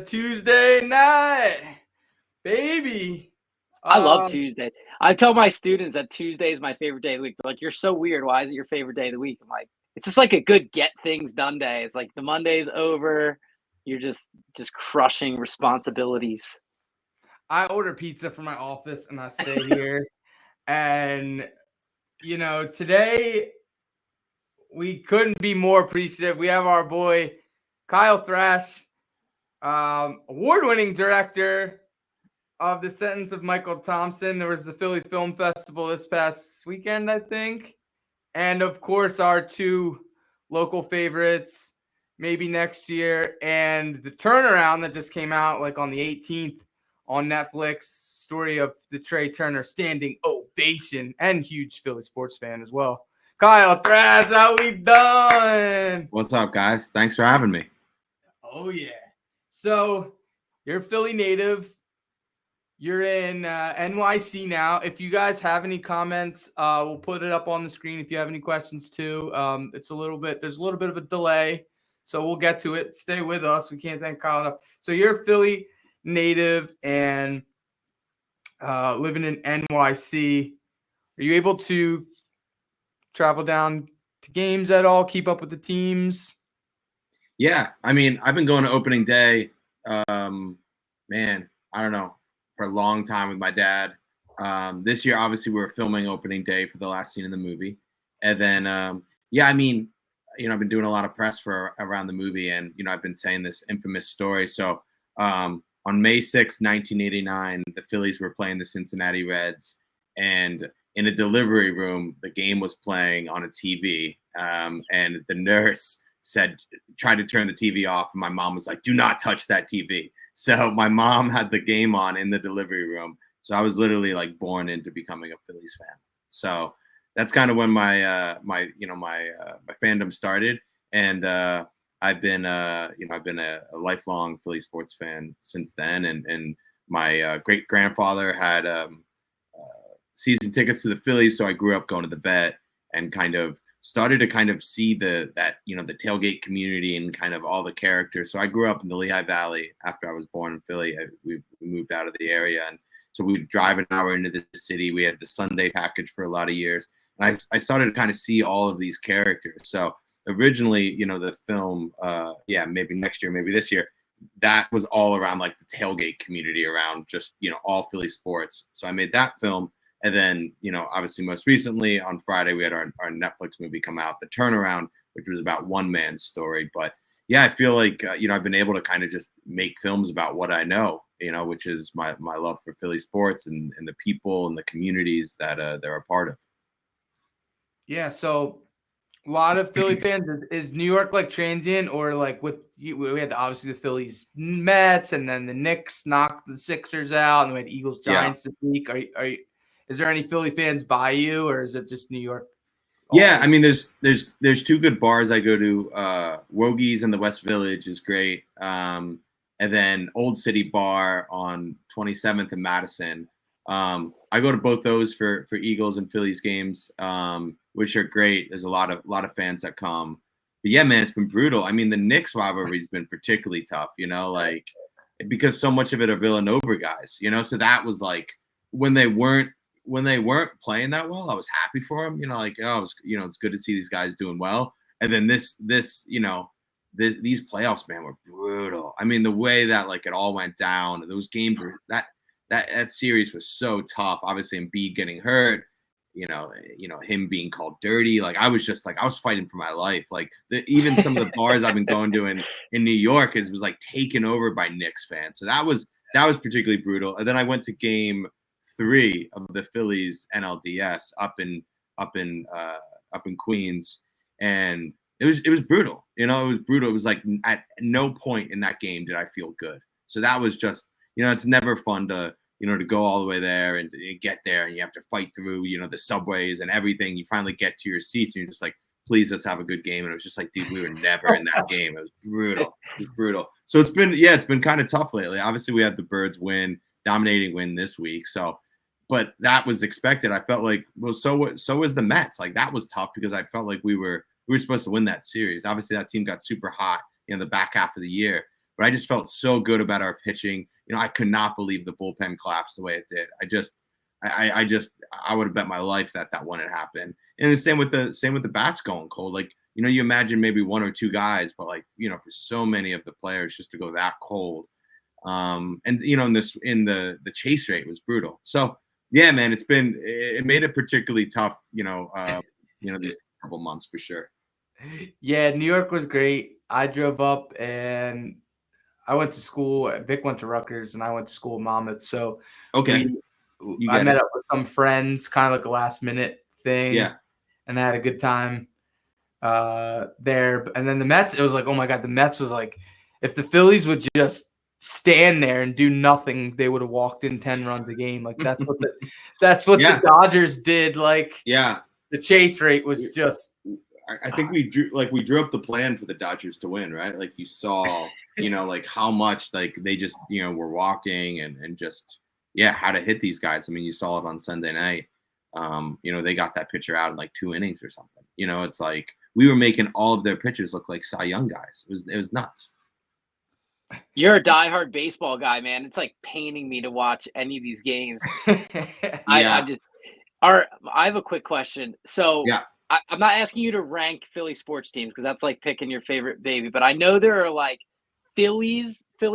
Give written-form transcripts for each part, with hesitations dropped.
Tuesday night, baby. I love Tuesday. I tell my students that Tuesday is my favorite day of the week. They're like, "You're so weird. Why is it your favorite day of the week?" I'm like, "It's just like a good get things done day. It's like the Monday's over. You're just crushing responsibilities." I order pizza from my office and I stay here. And, today we couldn't be more appreciative. We have our boy, Kyle Thrash, award-winning director of The Sentence of Michael Thompson. There was the Philly Film Festival this past weekend, I think. And, of course, our two local favorites, maybe next year. And the turnaround that just came out like on the 18th on Netflix, story of the Trey Turner standing ovation, and huge Philly sports fan as well. Kyle Thrash, how we done? What's up, guys? Thanks for having me. Oh, yeah. So you're a Philly native. You're in NYC now. If you guys have any comments, we'll put it up on the screen. If you have any questions too, there's a little bit of a delay, so we'll get to it. Stay with us. We can't thank Kyle enough. So you're a Philly native and living in NYC. Are you able to travel down to games at all? Keep up with the teams? Yeah, I mean, I've been going to opening day, man, I don't know, for a long time with my dad. This year, obviously, we were filming opening day for the last scene in the movie. And then, yeah, I mean, I've been doing a lot of press for around the movie, and, I've been saying this infamous story. So on May 6th, 1989, the Phillies were playing the Cincinnati Reds, and in a delivery room, the game was playing on a TV, and the nurse tried to turn the TV off, and my mom was like, "Do not touch that TV." So my mom had the game on in the delivery room. So I was literally like born into becoming a Phillies fan. So that's kind of when my fandom started, and I've been a lifelong Philly sports fan since then. And my great grandfather had season tickets to the Phillies, so I grew up going to the vet and kind of started to see the tailgate community and kind of all the characters. So I grew up in the Lehigh Valley after I was born in Philly. We moved out of the area, and so we would drive an hour into the city. We had the Sunday package for a lot of years, and I started to kind of see all of these characters. So originally, the film, maybe next year, maybe this year, that was all around like the tailgate community around just all Philly sports. So I made that film. And then, obviously most recently on Friday, we had our Netflix movie come out, The Turnaround, which was about one man's story. But yeah, I feel like, I've been able to kind of just make films about what I know, which is my love for Philly sports and the people and the communities that they're a part of. Yeah. So a lot of Philly fans, is New York like transient, or like we had obviously the Phillies Mets, and then the Knicks knocked the Sixers out, and we had Eagles Giants this week. Is there any Philly fans by you, or is it just New York? Yeah, I mean, there's two good bars I go to. Wogie's in the West Village is great, and then Old City Bar on 27th and Madison. I go to both those for Eagles and Phillies games, which are great. There's a lot of fans that come. But yeah, man, it's been brutal. I mean, the Knicks rivalry's been particularly tough, like because so much of it are Villanova guys, So that was like when they weren't playing that well, I was happy for them, it's good to see these guys doing well. And then these playoffs, man, were brutal. I mean, the way that like it all went down, those games were that series was so tough. Obviously, Embiid getting hurt, him being called dirty. Like I was fighting for my life. Like even some of the bars I've been going to in New York was like taken over by Knicks fans. So that was particularly brutal. And then I went to game 3 of the Phillies NLDS up in Queens, and it was brutal. It was brutal. It was like at no point in that game did I feel good. So that was just, it's never fun to go all the way there and you get there and you have to fight through, the subways and everything. You finally get to your seats and you're just like, please, let's have a good game. And it was just like, dude, we were never in that game. It was brutal. So it's been kind of tough lately. Obviously, we had the Birds dominating win this week. So, but that was expected. I felt like, well, so was the Mets. Like that was tough because I felt like we were supposed to win that series. Obviously, that team got super hot in the back half of the year. but I just felt so good about our pitching. I could not believe the bullpen collapsed the way it did. I would have bet my life that wouldn't happen. And the same with the bats going cold. Like, you imagine maybe one or two guys, but like, for so many of the players just to go that cold. And in the chase rate was brutal. So yeah, man, it made it particularly tough, these couple months for sure. Yeah, New York was great. I drove up and I went to school. Vic went to Rutgers and I went to school in Monmouth. So Okay. I met up with some friends, kind of like a last minute thing. Yeah. And I had a good time there. And then the Mets, it was like, oh my God, the Mets was like, if the Phillies would just stand there and do nothing, they would have walked in 10 runs a game. Like that's what the Dodgers did. Like, yeah, the chase rate was just. I think we drew up the plan for the Dodgers to win, right? Like you saw, like how much like they just, were walking and just, how to hit these guys. I mean, you saw it on Sunday night. They got that pitcher out in like 2 innings or something. It's like we were making all of their pitchers look like Cy Young guys. It was nuts. You're a diehard baseball guy, man. It's like paining me to watch any of these games. I have a quick question. So I'm not asking you to rank Philly sports teams because that's like picking your favorite baby. But I know there are like Philly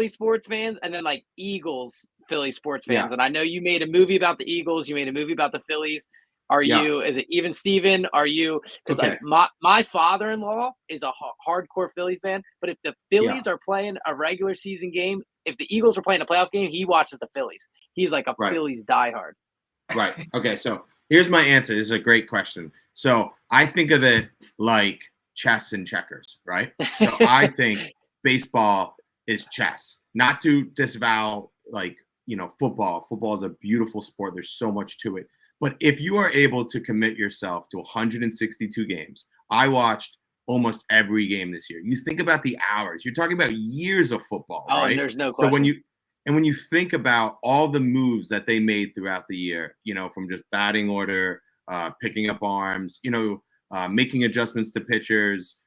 sports fans and then like Eagles Philly sports fans. Yeah. And I know you made a movie about the Eagles. You made a movie about the Phillies. Is it even Steven? Are you, because like my father-in-law is a hardcore Phillies fan, but if the Phillies are playing a regular season game, if the Eagles are playing a playoff game, he watches the Phillies. He's like a Phillies diehard. Right. Okay. So here's my answer. This is a great question. So I think of it like chess and checkers, right? So I think baseball is chess, not to disavow like, football. Football is a beautiful sport. There's so much to it. But if you are able to commit yourself to 162 games, I watched almost every game this year. You think about the hours. You're talking about years of football, right? There's no question. So when you think about all the moves that they made throughout the year, from just batting order, picking up arms, making adjustments to pitchers,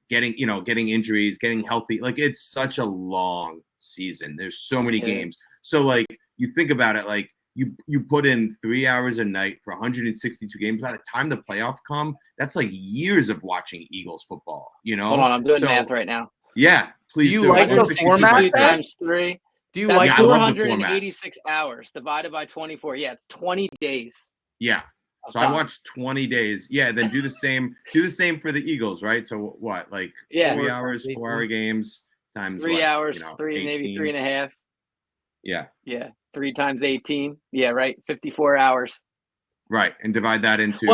getting injuries, getting healthy. Like it's such a long season. There's so many games. So like you think about it, like you put in 3 hours a night for 162 games. By the time the playoff come, that's like years of watching Eagles football. Hold on, I'm doing math right now. Yeah, please do. You like the format times 3. Do you that's like 486 hours divided by 24? Yeah, it's 20 days. Yeah. So I watched 20 days. Yeah, then do the same. Do the same for the Eagles, right? So what? Like 3 hours, 4-hour games times 3 hours, 3 maybe 3.5. Yeah. Yeah. 3 times 18. Yeah, right. 54 hours. Right. And divide that into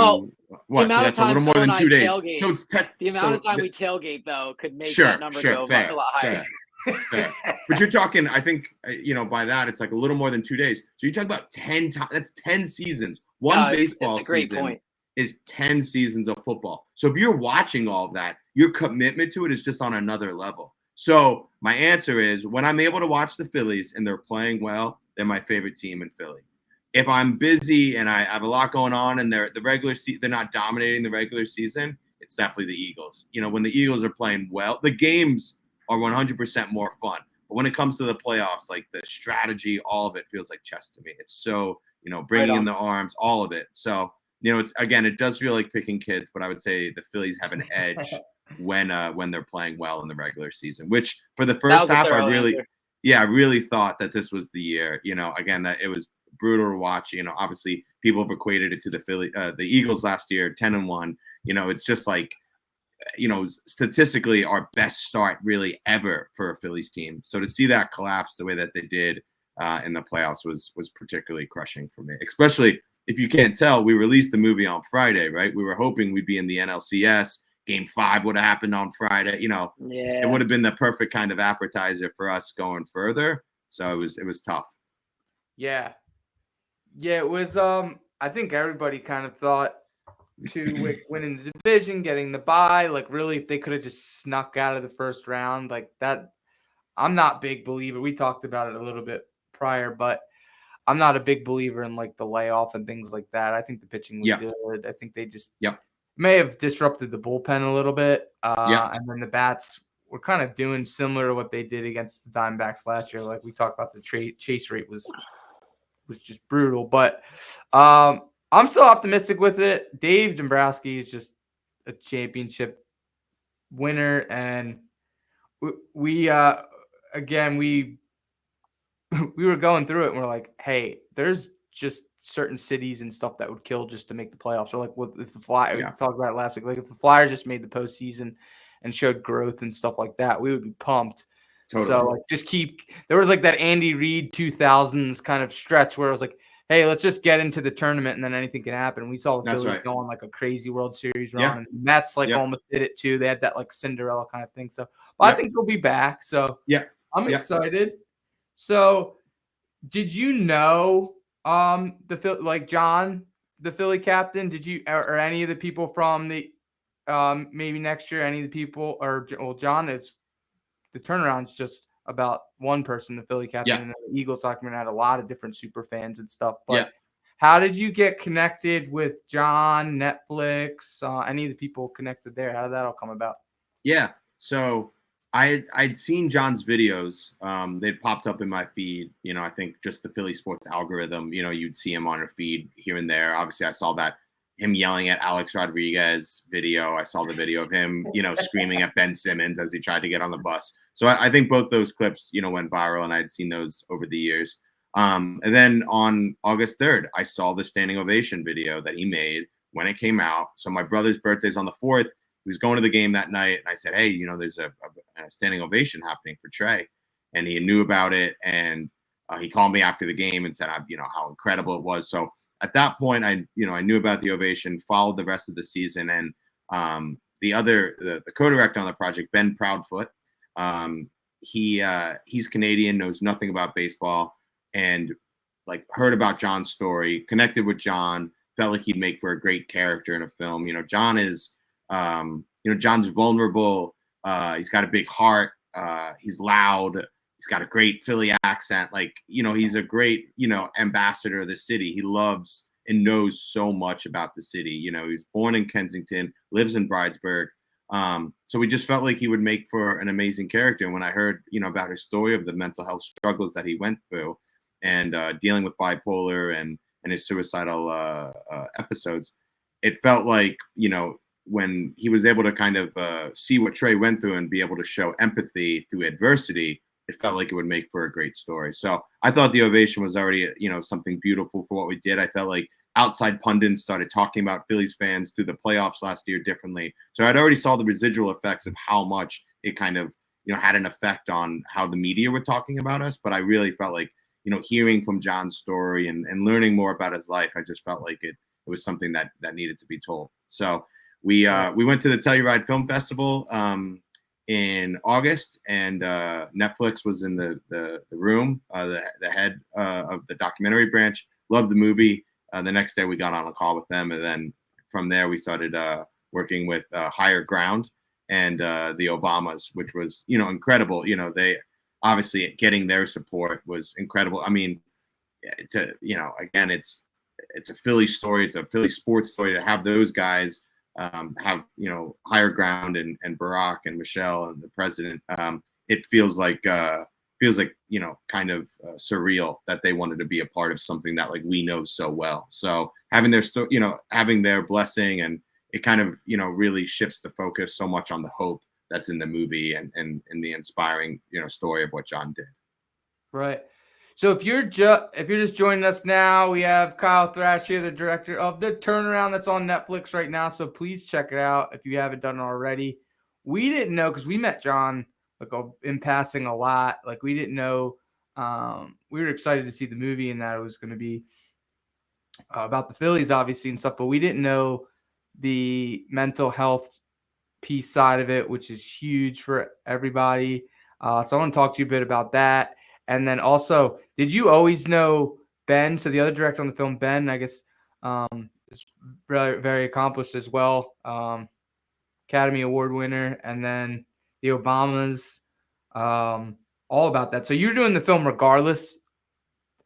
what? So that's a little more than 2 days. So it's the amount of time we tailgate, though, could make that number go fair, a lot higher. Fair. But you're talking, I think, by that, it's like a little more than 2 days. So you're talking about 10 times. That's 10 seasons. Baseball season is 10 seasons of football. So if you're watching all of that, your commitment to it is just on another level. So my answer is when I'm able to watch the Phillies and they're playing well, they're my favorite team in Philly. If I'm busy and I have a lot going on and they're not dominating the regular season, it's definitely the Eagles. When the Eagles are playing well, the games are 100% more fun. But when it comes to the playoffs, like the strategy, all of it feels like chess to me. It's so, bringing in the arms, all of it. So, it does feel like picking kids, but I would say the Phillies have an edge when they're playing well in the regular season, which for the first half, I really thought that this was the year, that it was brutal to watch. Obviously people have equated it to the Eagles last year, 10-1. It's just like, statistically our best start really ever for a Phillies team. So to see that collapse the way that they did in the playoffs was particularly crushing for me, especially if you can't tell, we released the movie on Friday, right? We were hoping we'd be in the NLCS. Game 5 would have happened on Friday. It would have been the perfect kind of appetizer for us going further. So it was tough. Yeah. Yeah, it was I think everybody kind of thought to winning the division, getting the bye, like really if they could have just snuck out of the first round like that. I'm not a big believer. We talked about it a little bit prior, but I'm not a big believer in like the layoff and things like that. I think the pitching was good. I think they just may have disrupted the bullpen a little bit. And then the bats we're kind of doing similar to what they did against the Diamondbacks last year. Like we talked about, the chase rate was just brutal. But I'm still optimistic with it. Dave Dombrowski is just a championship winner, and we again we were going through it and we're like, hey, there's just certain cities and stuff that would kill just to make the playoffs. Or like if the Flyers, we talked about it last week, like if the Flyers just made the postseason and showed growth and stuff like that, we would be pumped. Totally. So like there was like that Andy Reid 2000s kind of stretch where it was like, hey, let's just get into the tournament and then anything can happen. We saw the Phillies go on like a crazy World Series run, and the Mets almost did it too. They had that like Cinderella kind of thing. So I think they'll be back. So I'm excited. So did you know John, the Philly captain? Did you or any of the people from the maybe next year, any of the people, or John is the turnaround's just about one person, the Philly captain, and the Eagles document had a lot of different super fans and stuff. But how did you get connected with John, Netflix, any of the people connected there? How did that all come about? Yeah. So I'd seen John's videos. They'd popped up in my feed. I think just the Philly sports algorithm, you'd see him on your feed here and there. Obviously, I saw him yelling at Alex Rodriguez video. I saw the video of him, screaming at Ben Simmons as he tried to get on the bus. So I think both those clips, went viral, and I'd seen those over the years. And then on August 3rd, I saw the standing ovation video that he made when it came out. So my brother's birthday's on the 4th. He was going to the game that night, and I said, hey, there's a standing ovation happening for Trey. And he knew about it, and he called me after the game and said, how incredible it was. So at that point, I knew about the ovation, followed the rest of the season, and the co-director on the project, Ben Proudfoot, he's Canadian, knows nothing about baseball, and like heard about John's story, connected with John, felt like he'd make for a great character in a film. John is, John's vulnerable. He's got a big heart. He's loud. He's got a great Philly accent. He's a great, ambassador of the city. He loves and knows so much about the city. He was born in Kensington, lives in Bridesburg. So we just felt like he would make for an amazing character. And when I heard, about his story of the mental health struggles that he went through and dealing with bipolar and his suicidal episodes, it felt like, when he was able to kind of see what Trey went through and be able to show empathy through adversity, it felt like it would make for a great story. So I thought the ovation was already, something beautiful for what we did. I felt like outside pundits started talking about Phillies fans through the playoffs last year differently. So I'd already saw the residual effects of how much it kind of, had an effect on how the media were talking about us. But I really felt like, hearing from John's story and learning more about his life, I just felt like it was something that needed to be told. So we went to the Telluride Film Festival in August, and Netflix was in the room, the head of the documentary branch. Loved the movie. The next day we got on a call with them, and then from there we started working with Higher Ground and the Obamas, which was incredible. They obviously getting their support was incredible. I mean, again, it's a Philly story. It's a Philly sports story to have those guys have Higher Ground and Barack and Michelle and the president. It feels like kind of surreal that they wanted to be a part of something that like we know so well. So having their having their blessing, and it kind of really shifts the focus so much on the hope that's in the movie and the inspiring story of what John did. Right. So if you're just joining us now, we have Kyle Thrash here, the director of The Turnaround, that's on Netflix right now. So please check it out if you haven't done it already. We didn't know, because we met John in passing a lot. Like we didn't know. We were excited to see the movie and that it was going to be about the Phillies, obviously, and stuff. But we didn't know the mental health piece side of it, which is huge for everybody. So I want to talk to you a bit about that. And then also, did you always know Ben? So the other director on the film, Ben, I guess, is very, very accomplished as well. Academy Award winner. And then the Obamas, all about that. So you're doing the film regardless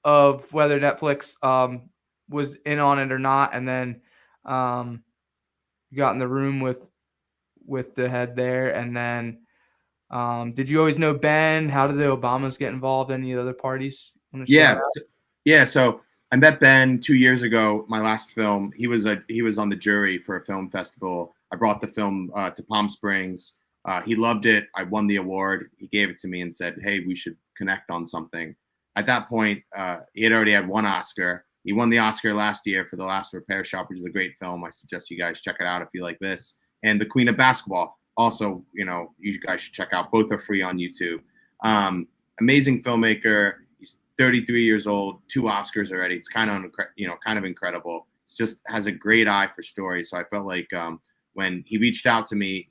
of whether Netflix was in on it or not. And then you got in the room with the head there. And then Did you always know Ben? How did the Obamas get involved? Any other parties? Yeah. So I met Ben 2 years ago. My last film. He was on the jury for a film festival. I brought the film to Palm Springs. He loved it. I won the award. He gave it to me and said, "Hey, we should connect on something." At that point, he had already had one Oscar. He won the Oscar last year for The Last Repair Shop, which is a great film. I suggest you guys check it out if you like this. And The Queen of Basketball. Also, you guys should check out. Both are free on YouTube. Amazing filmmaker. He's 33 years old, 2 Oscars already. It's kind of incredible. He just has a great eye for stories. So I felt like when he reached out to me,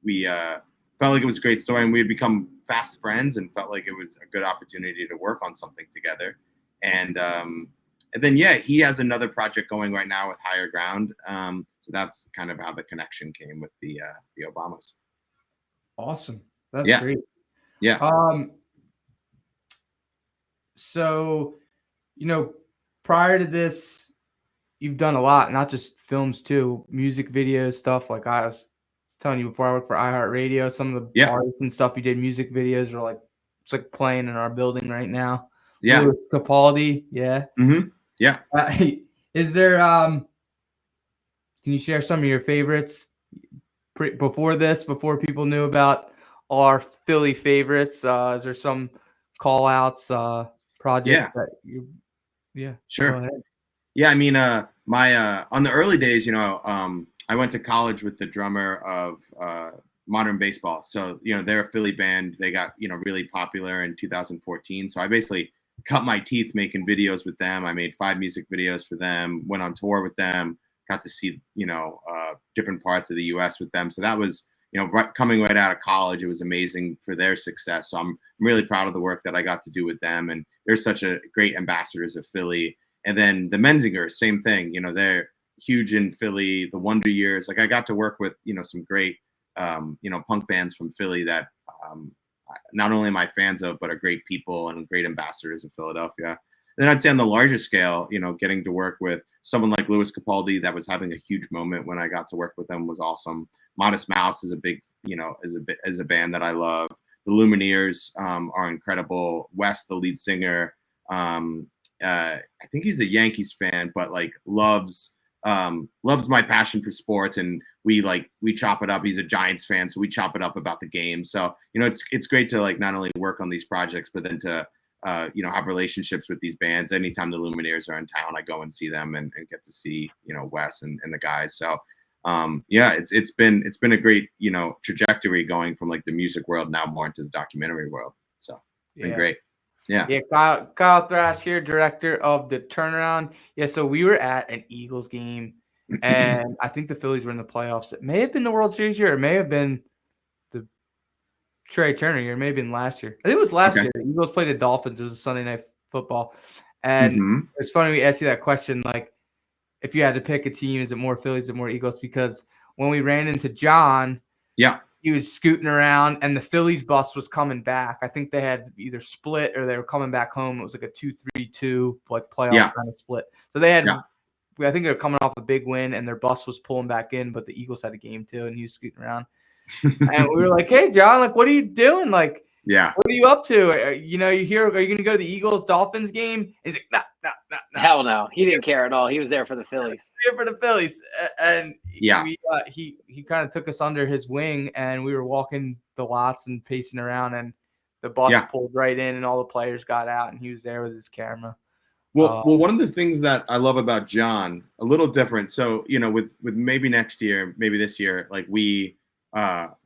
we felt like it was a great story, and we had become fast friends and felt like it was a good opportunity to work on something together. And then, he has another project going right now with Higher Ground. So that's kind of how the connection came with the Obamas. Awesome. That's great. Yeah. So, prior to this, you've done a lot, not just films too, music videos, stuff. Like I was telling you before, I worked for iHeartRadio. Some of the artists and stuff you did, music videos, are like, it's like playing in our building right now. Yeah. Louis Capaldi. Yeah. Mm-hmm. Yeah. Is there, can you share some of your favorites before people knew about our Philly favorites? Is there some call outs, projects that you, Sure. Yeah. I mean, my, on the early days, I went to college with the drummer of, Modern Baseball. So, they're a Philly band. They got, really popular in 2014. So I basically cut my teeth making videos with them. I made 5 music videos for them, went on tour with them, got to see, different parts of the US with them. So that was, coming right out of college, it was amazing for their success. So I'm really proud of the work that I got to do with them. And they're such a great ambassadors of Philly. And then the Menzingers, same thing, they're huge in Philly, the Wonder Years. Like I got to work with, some great, punk bands from Philly that not only am I fans of, but are great people and great ambassadors of Philadelphia. And then I'd say on the larger scale, getting to work with someone like Louis Capaldi, that was having a huge moment when I got to work with them, was awesome. Modest Mouse is a big, is a band that I love. The Lumineers are incredible. Wes, the lead singer, I think he's a Yankees fan, but like loves my passion for sports, and we chop it up. He's a Giants fan, so we chop it up about the game. So it's great to like not only work on these projects, but then to have relationships with these bands. Anytime the Lumineers are in town, I go and see them and get to see Wes and the guys. So it's been a great trajectory going from like the music world now more into the documentary world. So it's been great. Yeah. Kyle Thrash here, director of The Turnaround. Yeah, so we were at an Eagles game, and I think the Phillies were in the playoffs. It may have been the World Series year. It may have been the Trey Turner year. It may have been last year. I think it was last year. The Eagles played the Dolphins. It was a Sunday night football. And it's funny we asked you that question, like, if you had to pick a team, is it more Phillies or more Eagles? Because when we ran into John, he was scooting around, and the Phillies bus was coming back. I think they had either split or they were coming back home. It was like a 2-3-2 like playoff kind of split. So they had, I think they were coming off a big win, and their bus was pulling back in, but the Eagles had a game too, and he was scooting around. And we were like, "Hey, John, like, what are you doing? Like, what are you up to? You hear, are you going to go to the Eagles Dolphins game?" And he's like, "No. Hell no. He didn't care at all. He was there for the Phillies. Here for the Phillies." And he kind of took us under his wing, and we were walking the lots and pacing around, and the bus pulled right in, and all the players got out, and he was there with his camera. Well, one of the things that I love about John, a little different. So, with maybe next year, maybe this year, like we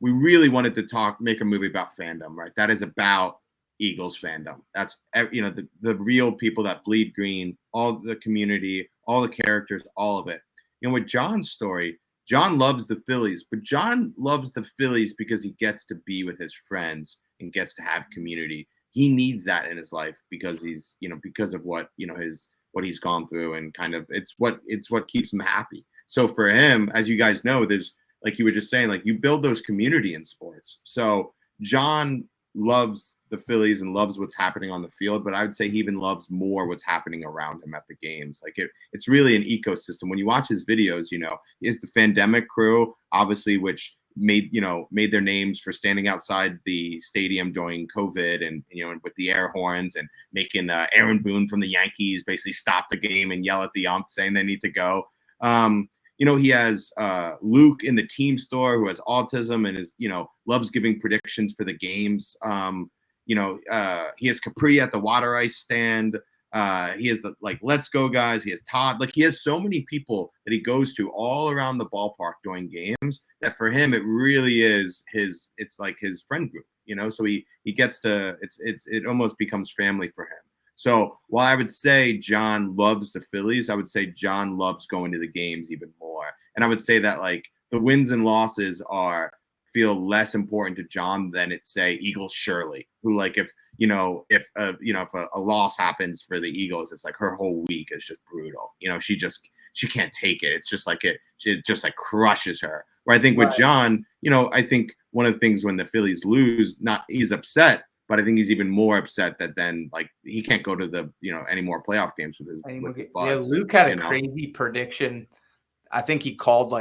really wanted to make a movie about fandom, right? That is about Eagles fandom. That's, the real people that bleed green, all the community, all the characters, all of it. With John's story, John loves the Phillies, but John loves the Phillies because he gets to be with his friends and gets to have community. He needs that in his life because he's, because of what, what he's gone through, and kind of it's what keeps him happy. So for him, as you guys know, there's, like you were just saying, like you build those community in sports. So John loves the Phillies and loves what's happening on the field, but I would say he even loves more what's happening around him at the games. Like it's really an ecosystem. When you watch his videos, is the Fandemic crew, obviously, which made their names for standing outside the stadium during COVID, and with the air horns and making Aaron Boone from the Yankees basically stop the game and yell at the ump saying they need to go. He has Luke in the team store who has autism and is loves giving predictions for the games. He has Capri at the water ice stand. He has the Let's Go guys. He has Todd. He has so many people that he goes to all around the ballpark during games that for him it really is it's like his friend group. So he gets to it almost becomes family for him. So while I would say John loves the Phillies, I would say John loves going to the games even more. And I would say that the wins and losses feel less important to John than say Eagles Shirley, who if a loss happens for the Eagles, it's her whole week is just brutal. She can't take it. It's just it just crushes her. Where I think with John, I think one of the things when the Phillies lose, he's upset, but I think he's even more upset that then he can't go to the any more playoff games with his buds. Luke had a crazy prediction. I think he called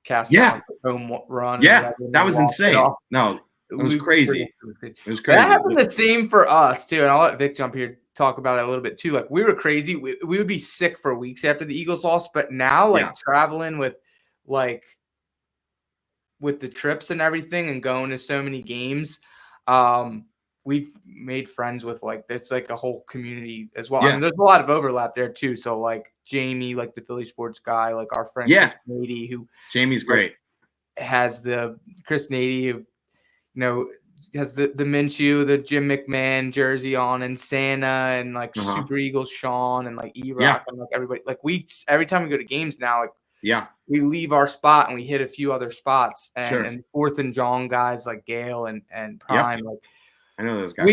Castellan's home run. Yeah, that was insane. No, it was crazy. It was crazy. That happened the same for us too, and I'll let Vic jump here talk about it a little bit too. We were crazy. We would be sick for weeks after the Eagles lost, but now traveling with the trips and everything and going to so many games, we've made friends with it's a whole community as well. Yeah. I mean, there's a lot of overlap there too. So Jamie, the Philly sports guy, our friend Chris Nady, who Jamie's great, has the Chris Nady, who has the Minshew, the Jim McMahon jersey on, and Santa, and Super Eagles Sean, and E-Rock, and everybody. Every time we go to games now, we leave our spot and we hit a few other spots, and Fourth and John guys like Gale and Prime. I know those guys.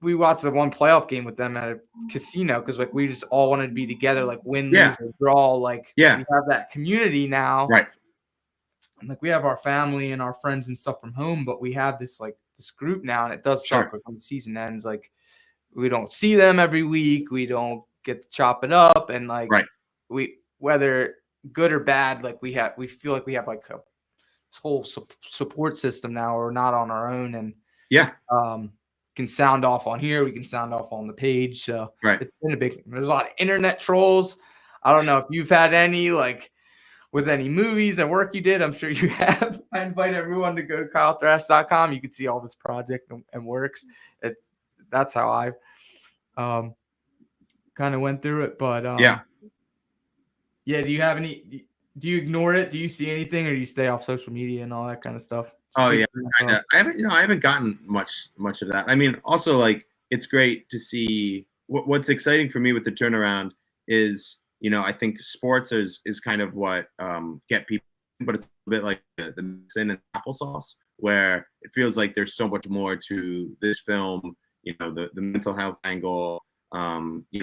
We watched the one playoff game with them at a casino because we just all wanted to be together, win, lose, or draw. We have that community now, right? And we have our family and our friends and stuff from home, but we have this this group now, and it does suck when the season ends. We don't see them every week. We don't get to chop it up, and we, whether good or bad, we feel like we have this whole support system now. We're not on our own, and can sound off on here. We can sound off on the page. So it's been there's a lot of internet trolls. I don't know if you've had any with any movies and work you did. I'm sure you have. I invite everyone to go to KyleThrash.com. You can see all this project and works. That's how I kind of went through it. But do you have any? Do you ignore it? Do you see anything, or do you stay off social media and all that kind of stuff? Oh yeah, I haven't gotten much of that. I mean, also it's great to see what's exciting for me with the turnaround is I think sports is kind of what get people, but it's a bit like the mix and applesauce, where it feels like there's so much more to this film. The mental health angle.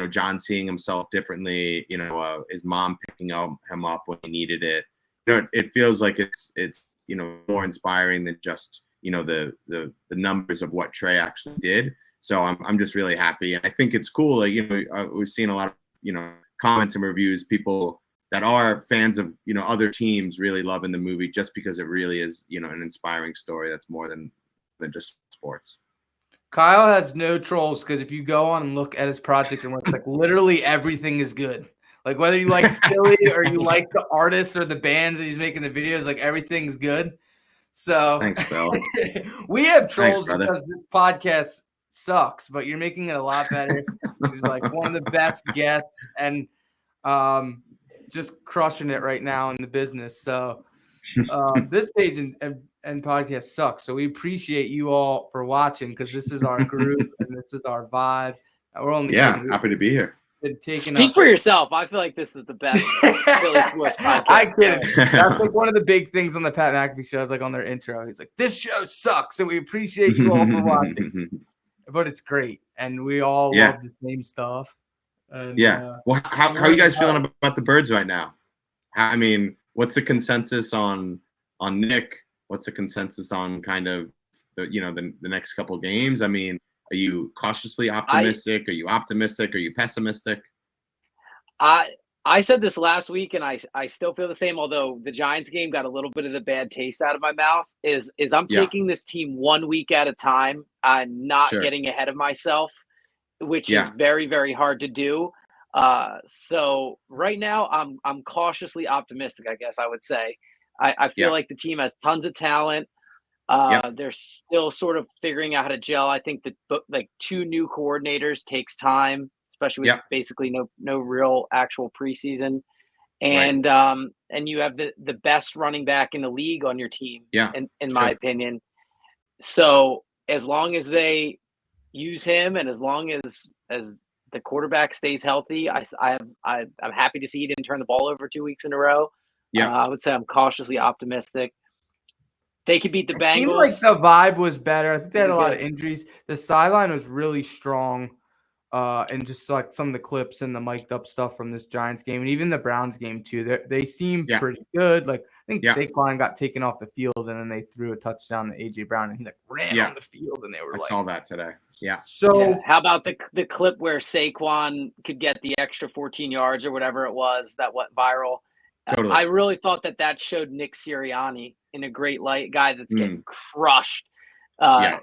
John seeing himself differently. His mom picking him up when he needed it. It feels like it's more inspiring than just the numbers of what Trey actually did. So I'm just really happy, and I think it's cool. We've seen a lot of comments and reviews, people that are fans of other teams really loving the movie just because it really is an inspiring story that's more than just sports. Kyle has no trolls because if you go on and look at his project and work, literally everything is good. Whether you like Philly or you like the artists or the bands that he's making the videos, everything's good. So thanks, Phil. We have trolls because this podcast sucks, but you're making it a lot better. He's one of the best guests and just crushing it right now in the business. So this page and podcast sucks. So we appreciate you all for watching because this is our group and this is our vibe. We're only happy to be here. Speak for yourself. I feel like this is the best Philly sports podcast. I get it. That's one of the big things on the Pat McAfee show. Is on their intro. He's this show sucks, and we appreciate you all for watching. But it's great, and we all love the same stuff. And, well, how are you guys feeling about the Birds right now? I mean, what's the consensus on Nick? What's the consensus on kind of the next couple of games? I mean, are you cautiously optimistic? Are you optimistic? Are you pessimistic? I said this last week, and I still feel the same. Although the Giants game got a little bit of the bad taste out of my mouth, is I'm Yeah, taking this team 1 week at a time. I'm not sure. getting ahead of myself, which is Yeah, very, very hard to do. So right now, I'm cautiously optimistic. I guess I would say. I feel yeah, like the team has tons of talent. yep, They're still sort of figuring out how to gel. I think that like 2 new coordinators takes time, especially with yep, basically no real actual preseason. right. And you have the best running back in the league on your team, Yeah, in my sure. opinion. So as long as they use him, and as long as the quarterback stays healthy, I'm happy to see he didn't turn the ball over 2 weeks in a row. Yeah, I would say I'm cautiously optimistic. They could beat the It seemed like Bengals. the vibe was better. I think they They'll had be a lot of good. injuries. The sideline was really strong. And just like some of the clips and the mic'd up stuff from this Giants game and even the Browns game too. They seem yeah, pretty good. Like I think yeah, Saquon got taken off the field and then they threw a touchdown to AJ Brown and he like ran yeah. on the field and they were I like saw that today. Yeah, Yeah. so How about the clip where Saquon could get the extra 14 yards or whatever it was that went viral? I totally. really thought that showed Nick Sirianni in a great light, guy that's Mm, getting crushed. yeah,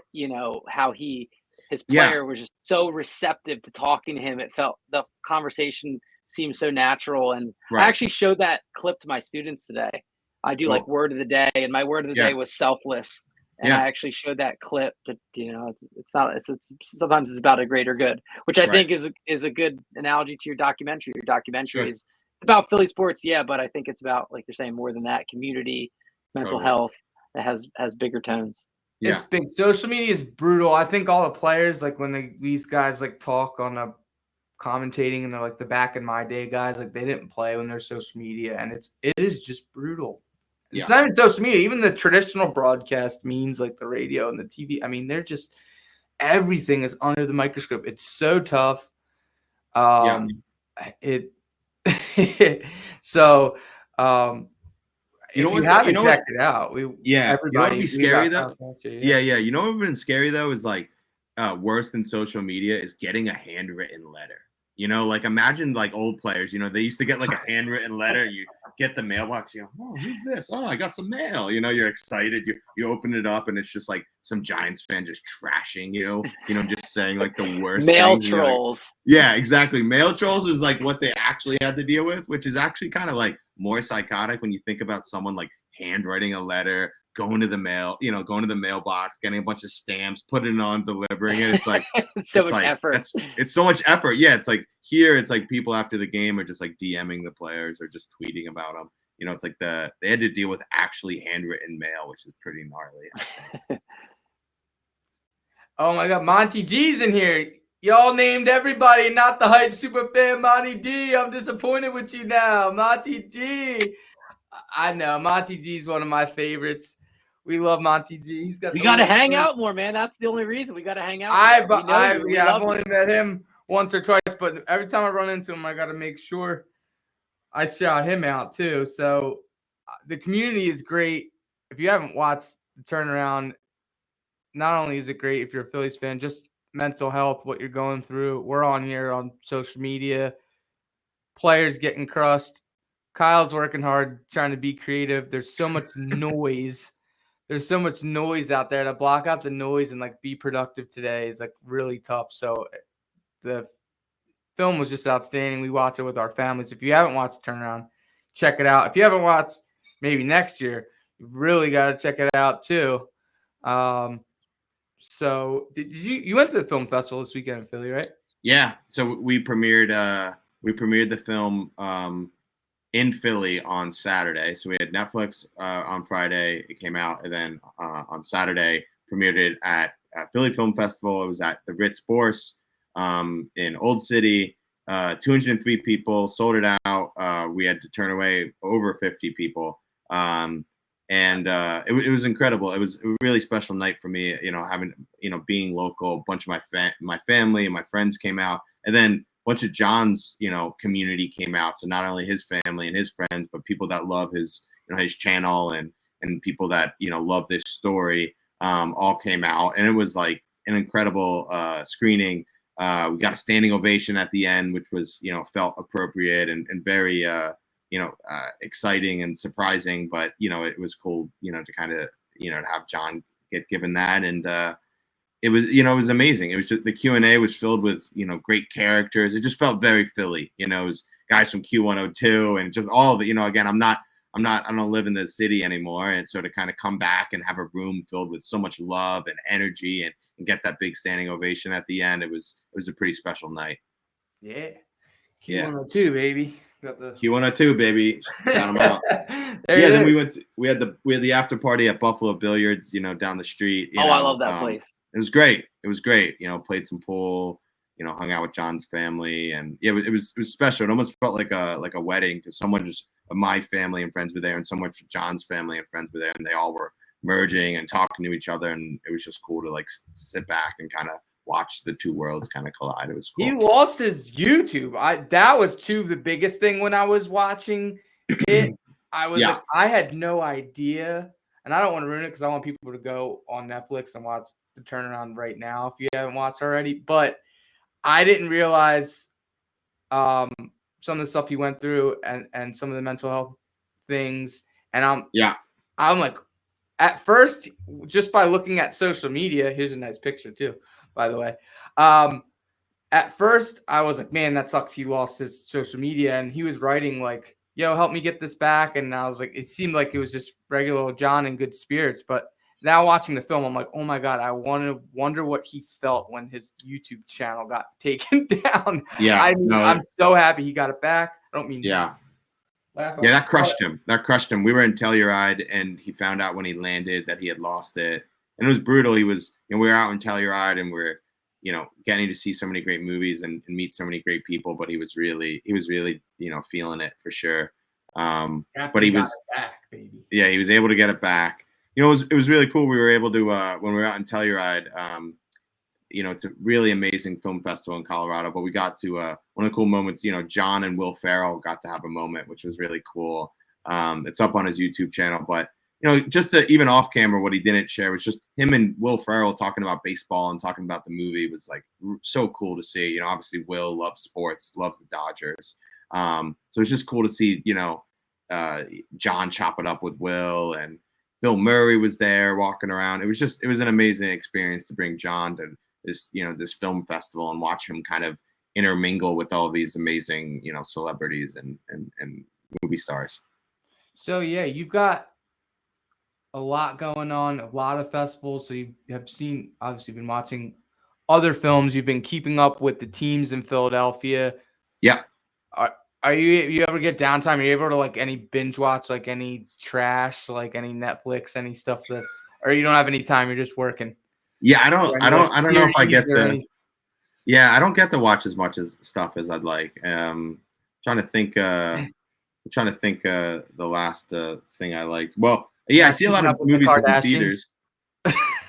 How his yeah, player was just so receptive to talking to him. It felt the conversation seemed so natural. And I right. actually showed that clip to my students today. I do like Cool. word of the day, and my word of the day Yeah, was selfless. And yeah, I actually showed that clip to, it's not, it's sometimes it's about a greater good, which I right. think is a good analogy to your documentary. Your documentary Sure. is, it's about Philly sports, yeah, but I think it's about, like you're saying, more than that, community, mental Totally. health that has bigger tones. it's Yeah, big. Social media is brutal. I think all the players like when these guys like talk on a commentating and they're like the back in my day guys, like they didn't play when they're social media and it is just brutal. It's yeah, not even social media, even the traditional broadcast means like the radio and the TV. I mean, they're just everything is under the microscope. It's so tough. yeah. It so You know if you what though? You haven't know what? checked it out, Yeah. You know what would be we scary got though? yeah. Yeah, yeah. You know what would have been scary though is like worse than social media is getting a handwritten letter. You know, like imagine like old players, you know, they used to get like a handwritten letter. You get the mailbox, you go, oh, who's this? Oh, I got some mail. You know, you're excited. You open it up and it's just like some Giants fan just trashing you know, just saying like the worst Male things. And you're like, trolls. yeah, exactly. Mail trolls is like what they actually had to deal with, which is actually kind of like more psychotic when you think about someone like handwriting a letter, going to the mail, you know, going to the mailbox, getting a bunch of stamps, putting it on, delivering it. So much effort. It's so much effort. Yeah, it's like here, it's like people after the game are just like DMing the players or just tweeting about them. You know, it's like they had to deal with actually handwritten mail, which is pretty gnarly. Oh my god, Monty G's in here. Y'all named everybody, not the hype super fan Monty D. I'm disappointed with you now. Monty D. I know Monty G is one of my favorites. We love Monty G. He's got We the got to little hang shirt. out more, man. That's the only reason we got to hang out more. We know you. We Yeah, I've love only you. met him once or twice, but every time I run into him, I got to make sure I shout him out too. So the community is great. If you haven't watched the turnaround, not only is it great if you're a Phillies fan, just mental health, what you're going through. We're on here on social media, players getting crushed. Kyle's working hard, trying to be creative. There's so much noise. There's so much noise out there to block out the noise and like be productive today is like really tough. So the film was just outstanding. We watch it with our families. If you haven't watched Turnaround, check it out. If you haven't watched, maybe next year, you really got to check it out too. So did you went to the film festival this weekend in Philly, right? Yeah. So we premiered the film in Philly on Saturday. So we had Netflix on Friday. It came out, and then on Saturday premiered it at Philly Film Festival. It was at the Ritz Bourse in Old City. 203 people sold it out. We had to turn away over 50 people. It was incredible. It was a really special night for me, you know, having, you know, being local. A bunch of my family and my friends came out, and then a bunch of John's, you know, community came out. So not only his family and his friends, but people that love his, you know, his channel and people that, you know, love this story all came out, and it was like an incredible screening. We got a standing ovation at the end, which was, felt appropriate and very, exciting and surprising. But, it was cool, to kind of, to have John get given that. And it was, it was amazing. It was just the Q&A was filled with, great characters. It just felt very Philly. It was guys from Q102 and just all of it. Again, I don't live in the city anymore. And so to kind of come back and have a room filled with so much love and energy and get that big standing ovation at the end, it was a pretty special night. Yeah. Q102, baby. Got the Q102, baby. Shout them out. Then we had the after party at Buffalo Billiards, down the street. I love that place. It was great. Played some pool, hung out with John's family, and it was special. It almost felt like a wedding because so much of my family and friends were there, and so much of John's family and friends were there, and they all were merging and talking to each other, and it was just cool to like sit back and kind of watch the two worlds kind of collide. It was cool. He lost his YouTube. That was the biggest thing when I was watching it. I was like, I had no idea, and I don't want to ruin it because I want people to go on Netflix and watch The Turnaround right now if you haven't watched already. But I didn't realize some of the stuff he went through and some of the mental health things. And I'm like, at first, just by looking at social media, here's a nice picture too, by the way. At first, I was like, man, that sucks. He lost his social media, and he was writing like, yo, help me get this back. And I was like, it seemed like it was just regular old John in good spirits. But now watching the film, I'm like, oh my God, I wonder what he felt when his YouTube channel got taken down. Yeah. I'm so happy he got it back. I don't mean that crushed him. That crushed him. We were in Telluride, and he found out when he landed that he had lost it. And it was brutal. He was, we were out in Telluride, and we're, getting to see so many great movies and meet so many great people. But he was really, feeling it for sure. But he was back, baby. Yeah, he was able to get it back. It was really cool. We were able to when we were out in Telluride. It's a really amazing film festival in Colorado. But we got to one of the cool moments. John and Will Ferrell got to have a moment, which was really cool. It's up on his YouTube channel, but. Just even off camera, what he didn't share was just him and Will Ferrell talking about baseball and talking about the movie was like so cool to see. Obviously Will loves sports, loves the Dodgers. So it's just cool to see, John chop it up with Will, and Bill Murray was there walking around. It was an amazing experience to bring John to this, this film festival and watch him kind of intermingle with all these amazing, celebrities and movie stars. So yeah, you've got a lot going on, a lot of festivals. So you have obviously been watching other films. You've been keeping up with the teams in Philadelphia. Yeah. Are you ever get downtime? Are you able to like any binge watch, like any trash, like any Netflix, any stuff or you don't have any time? You're just working. Yeah, I don't know if I get to. Yeah, I don't get to watch as much stuff as I'd like. Trying to think. The last thing I liked. Well. Yeah, I see a lot of movies in theaters.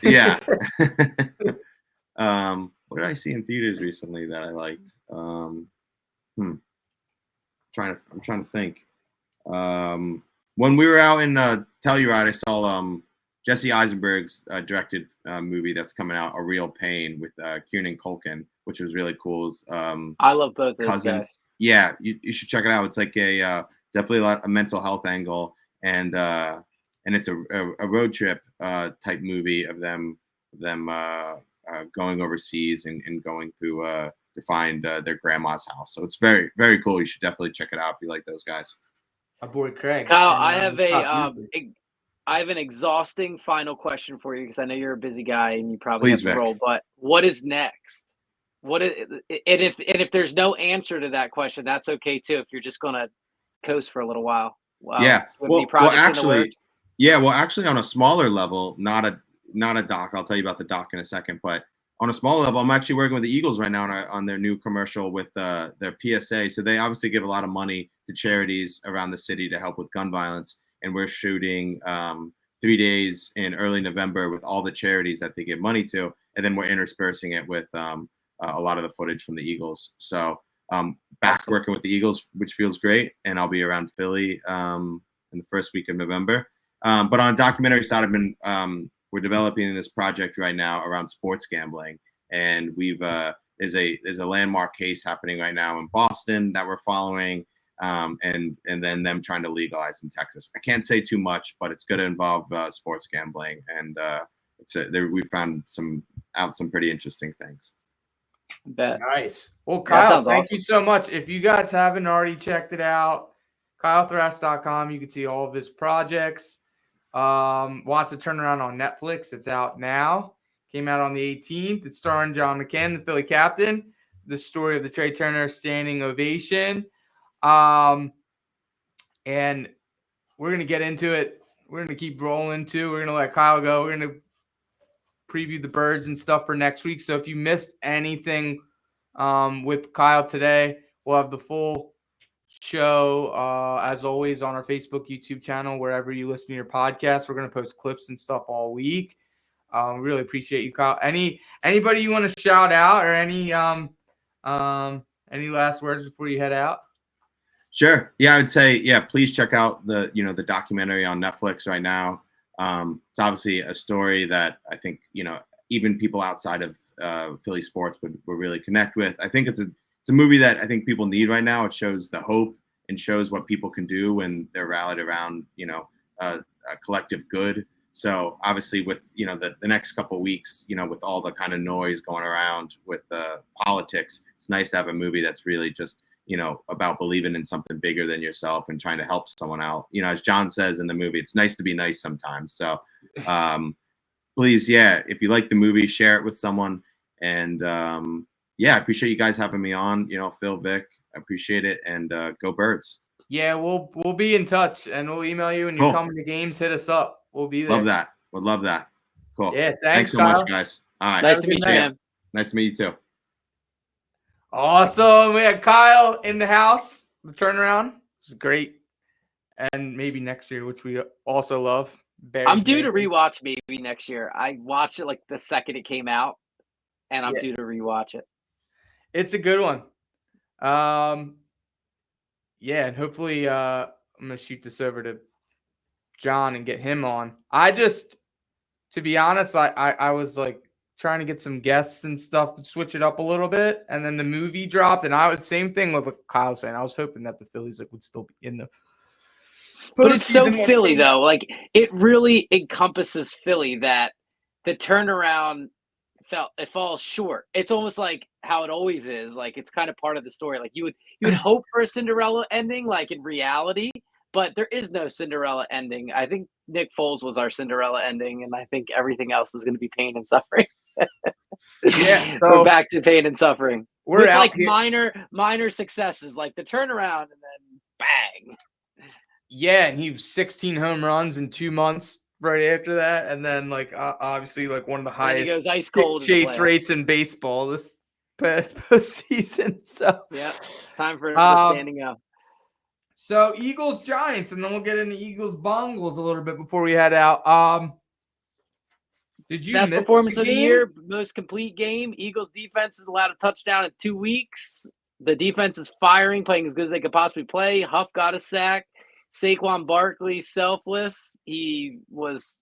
Yeah. What did I see in theaters recently that I liked? I'm trying to think. When we were out in Telluride, I saw Jesse Eisenberg's directed movie that's coming out, A Real Pain, with Kieran Culkin, which was really cool. I love both those cousins. Guys. Yeah, you should check it out. It's like definitely a mental health angle, and it's a road trip type movie of them going overseas and going through to find their grandma's house. So it's very, very cool. You should definitely check it out if you like those guys. My boy Craig. Kyle, I have an exhausting final question for you because I know you're a busy guy and you probably have to roll. But what is next? If there's no answer to that question, that's okay too. If you're just gonna coast for a little while. Yeah. Well, actually, on a smaller level, not a doc. I'll tell you about the doc in a second. But on a smaller level, I'm actually working with the Eagles right now on their new commercial with their PSA. So they obviously give a lot of money to charities around the city to help with gun violence. And we're shooting 3 days in early November with all the charities that they give money to. And then we're interspersing it with a lot of the footage from the Eagles. So back working with the Eagles, which feels great. And I'll be around Philly in the first week of November. But on a documentary side, we're developing this project right now around sports gambling. And we've there's a landmark case happening right now in Boston that we're following, and then them trying to legalize in Texas. I can't say too much, but it's going to involve sports gambling, and we found some pretty interesting things. Bet. Nice. Well, That Kyle, sounds thank awesome. you so much. If you guys haven't already checked it out, KyleThrash.com, you can see all of his projects. Watch the Turnaround on Netflix. It's out now. Came out on the 18th. It's starring John McCann, the Philly captain. The story of the Trey Turner standing ovation. And we're going to get into it. We're going to keep rolling too. We're going to let Kyle go. We're going to preview the birds and stuff for next week. So if you missed anything with Kyle today, we'll have the full show, as always, on our Facebook, YouTube channel, wherever you listen to your podcast. We're going to post clips and stuff all week. Really appreciate you, Kyle. Anybody you want to shout out, or any last words before you head out? Sure. Yeah, I would say, please check out the documentary on Netflix right now. It's obviously a story that I think, even people outside of Philly sports would really connect with. I think it's a movie that I think people need right now. It shows the hope and shows what people can do when they're rallied around, a collective good. So obviously with, the next couple of weeks, with all the kind of noise going around with politics, it's nice to have a movie that's really just, about believing in something bigger than yourself and trying to help someone out. As John says in the movie, it's nice to be nice sometimes. So please, if you like the movie, share it with someone. And I appreciate you guys having me on, Phil, Vic, I appreciate it. And go Birds. Yeah, we'll be in touch, and we'll email you when you're coming to games. Hit us up. We'll be there. Love that. Would love that. Cool. Yeah, thanks so Kyle. much, guys. All right. Nice to meet you, man. Nice to meet you too. Awesome. We had Kyle in the house. The turnaround was great. And maybe next year, which we also love. I'm due to rewatch maybe next year. I watched it like the second it came out, and I'm due to rewatch it. It's a good one. And hopefully I'm going to shoot this over to John and get him on. To be honest, I was like trying to get some guests and stuff to switch it up a little bit. And then the movie dropped, and I was same thing with what Kyle saying. I was hoping that the Phillies would still be in the But it's so Philly, though. Like, it really encompasses Philly that the turnaround it falls short. It's almost like how it always is. Like, it's kind of part of the story. Like, you would hope for a Cinderella ending, like in reality, but there is no Cinderella ending. I think Nick Foles was our Cinderella ending, and I think everything else is going to be pain and suffering. So we're back to pain and suffering. We're with out like here. minor successes, like the turnaround, and then bang. Yeah, and he was 16 home runs in 2 months right after that, and then like obviously like one of the highest goes ice cold chase rates in baseball this past postseason. So time for standing up. So Eagles Giants, and then we'll get into Eagles Bengals a little bit before we head out. Did you best miss performance the of the game? year, most complete game? Eagles defense has allowed a touchdown in 2 weeks. The defense is firing, playing as good as they could possibly play. Huff got a sack. Saquon Barkley, selfless. He was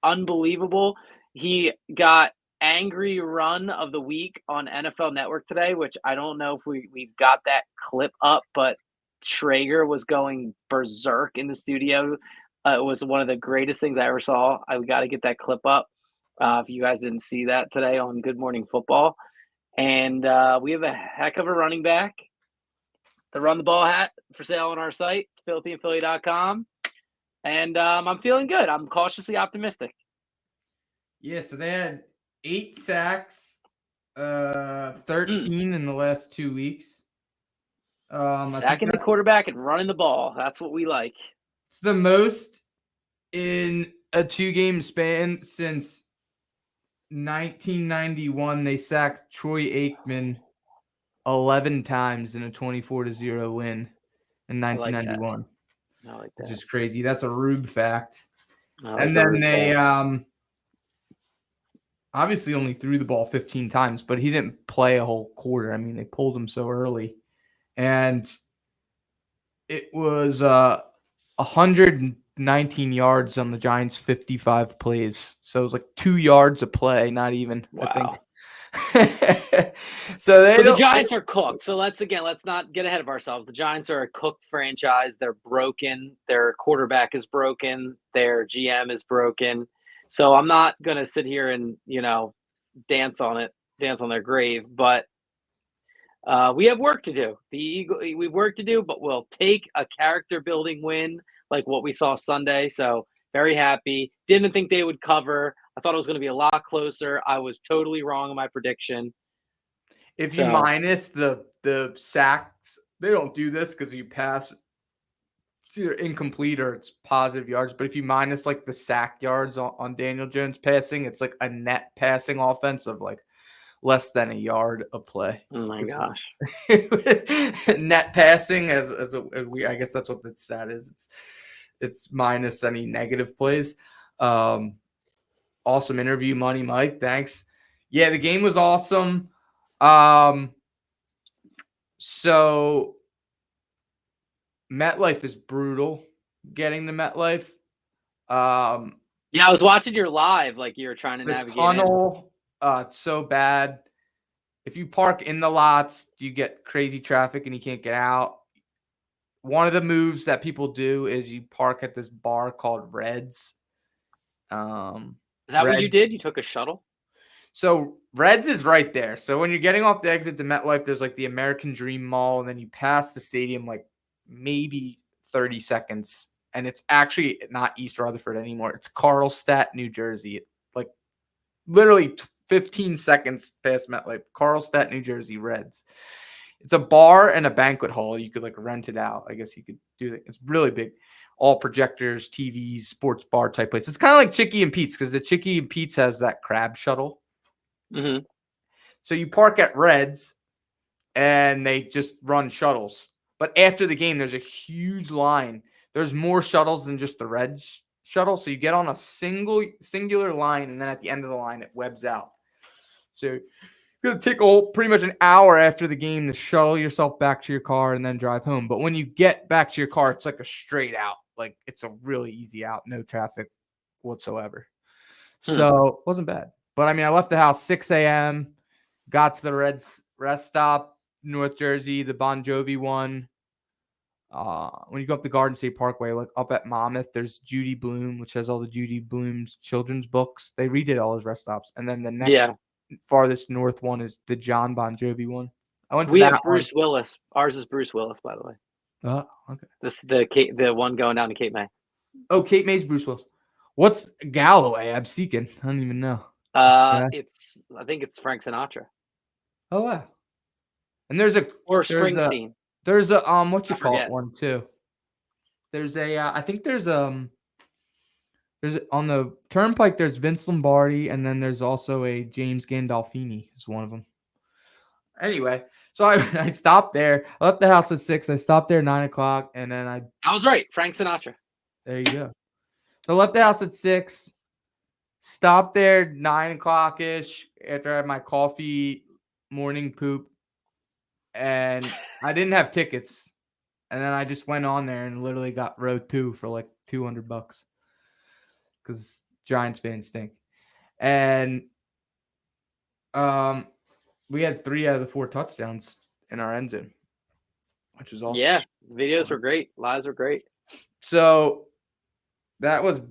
unbelievable. He got angry run of the week on NFL Network today, which I don't know if we've got that clip up, but Traeger was going berserk in the studio. It was one of the greatest things I ever saw. I got to get that clip up. If you guys didn't see that today on Good Morning Football. And we have a heck of a running back. The Run the Ball hat for sale on our site, philthyandphilly.com. And I'm feeling good. I'm cautiously optimistic. Yeah, so they had 8 sacks, 13 in the last 2 weeks. Sacking the quarterback and running the ball. That's what we like. It's the most in a 2-game span since 1991. They sacked Troy Aikman 11 times in a 24-0 win in 1991. I like that. Which is crazy. That's a Rube fact. And then they obviously only threw the ball 15 times, but he didn't play a whole quarter. I mean, they pulled him so early. And it was 119 yards on the Giants' 55 plays. So it was like 2 yards a play, not even, wow. I think. So they But the don't. Giants are cooked. So let's not get ahead of ourselves. The Giants are a cooked franchise. They're broken. Their quarterback is broken. Their GM is broken. So I'm not gonna sit here and dance on their grave. But we have work to do. We have work to do, but we'll take a character building win like what we saw Sunday. So very happy. Didn't think they would cover. I thought it was going to be a lot closer. I was totally wrong in my prediction. If you minus the sacks, they don't do this because you pass. It's either incomplete or it's positive yards. But if you minus like the sack yards on Daniel Jones passing, it's like a net passing offense of like less than a yard a play. Oh my gosh. Net passing as we, I guess that's what the stat is. It's minus any negative plays. Awesome interview, Money Mike. Thanks. Yeah, the game was awesome. So MetLife is brutal getting to MetLife. Yeah, I was watching your live, like you were trying to navigate tunnel. It's so bad. If you park in the lots, you get crazy traffic and you can't get out. One of the moves that people do is you park at this bar called Reds. Is that what you did? You took a shuttle? So Reds is right there. So when you're getting off the exit to MetLife, there's like the American Dream Mall, and then you pass the stadium like maybe 30 seconds. And it's actually not East Rutherford anymore. It's Carlstadt, New Jersey. Like literally 15 seconds past MetLife. Carlstadt, New Jersey, Reds. It's a bar and a banquet hall. You could like rent it out. I guess you could do it. It's really big. All projectors, TVs, sports bar type place. It's kind of like Chicky and Pete's because the Chicky and Pete's has that crab shuttle. Mm-hmm. So you park at Reds and they just run shuttles. But after the game, there's a huge line. There's more shuttles than just the Reds shuttle. So you get on a singular line, and then at the end of the line, it webs out. So you're going to take pretty much an hour after the game to shuttle yourself back to your car and then drive home. But when you get back to your car, it's like a straight out. Like it's a really easy out, no traffic whatsoever. So it wasn't bad. But I mean, I left the house 6 a.m., got to the Reds rest stop, North Jersey, the Bon Jovi one. When you go up the Garden State Parkway, like up at Monmouth, there's Judy Blume, which has all the Judy Blume's children's books. They redid all his rest stops. And then the next farthest north one is the John Bon Jovi one. I went to we that have Bruce Willis. Ours is Bruce Willis, by the way. Oh, okay. This the one going down to Cape May. Oh, Cape May's Bruce Willis. What's Galloway? I'm seeking. I don't even know. I think it's Frank Sinatra. Oh wow. And there's Springsteen. There's a what you call it one too. There's a I think there's on the Turnpike there's Vince Lombardi, and then there's also a James Gandolfini is one of them. Anyway, so I stopped there. I left the house at 6. I stopped there at 9 o'clock, and then I was right. Frank Sinatra. There you go. So I left the house at 6. Stopped there 9 o'clock ish after I had my coffee, morning poop, and I didn't have tickets. And then I just went on there and literally got row 2 for like $200 because Giants fans stink. And we had 3 out of the 4 touchdowns in our end zone, which was awesome. Yeah, videos were great. Lives were great. So that was